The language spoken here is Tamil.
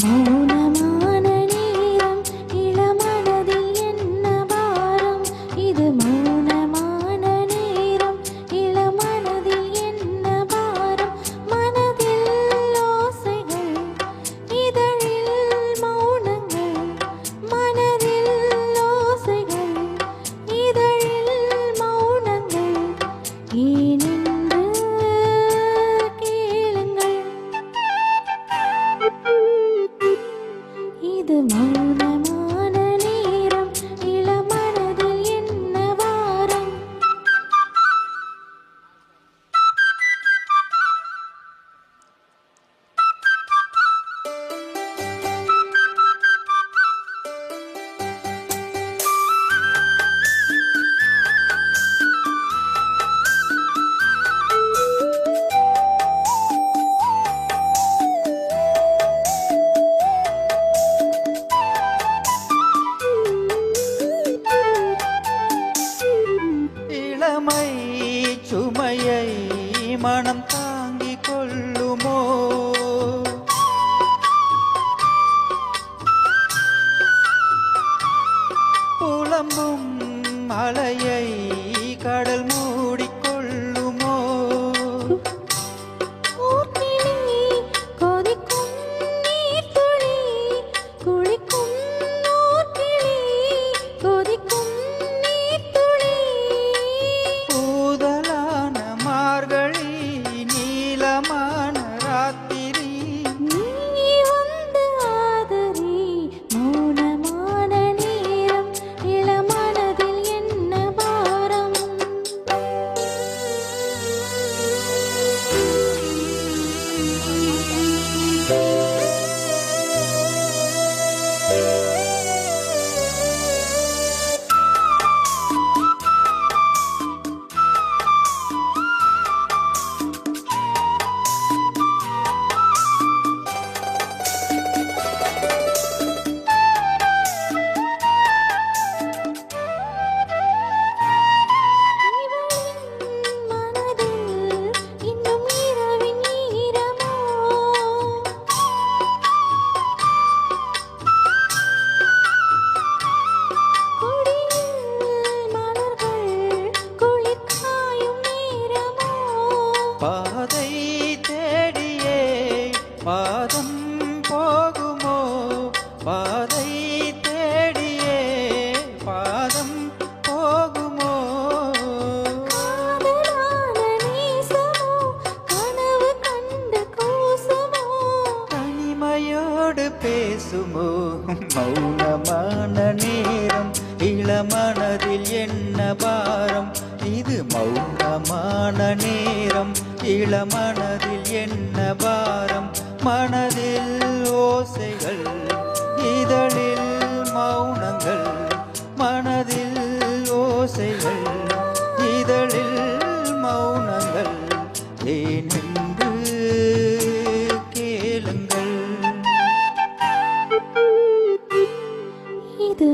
மௌனமான நேரம் இளமனதில் என்ன பாரம் இது மௌனமான நேரம் இளமனதில் என்ன பாரம் மனதில் ஓசைகள் இதழில் மௌனங்கள் மனதில் ஓசைகள் இதழில் மௌனங்கள் ஏனென்று கேளுங்கள் இது மௌனமான நேரம் இளமனதில் என்ன வாரம் இளமை சுமையை மனம் தாங்கிக் கொள்ளுமோ புலம்பும் அலையை கடல் மூடிக்கொள்ளுமோ ஊர்கிளி கொதிக்கும் நீர்த்துளி குளிக்கும் ஊர்கிளி கொதிக்கும் நீர்த்துளி பூதலான மார்கழி நீலமான ராத்திரி நீ வந்து ஆதரி மௌனமான நேரம் இளமனதில் என்ன பாரம் மனதில் இன்னும் இரவின் ஈரமோ கொடியில் மலர்கள் குளிர் காயும் நேரமோ பாதை தேடியே பாதம் போகுமோ பாதை தேடியே பாதம் போகுமோ காதலான நேசமோ கனவு கண்ட கோசமோ தனிமையோடு பேசுமோ மௌனமான நேரம் இளமனதில் என்ன பாரம் இது மௌனமான நேரம் இளமனதில் என்ன பாரம் மனதில் ஓசைகள் இதழில் மௌனங்கள் மனதில் ஓசைகள் இதழில் மௌனங்கள் ஏனென்று கேளுங்கள் இது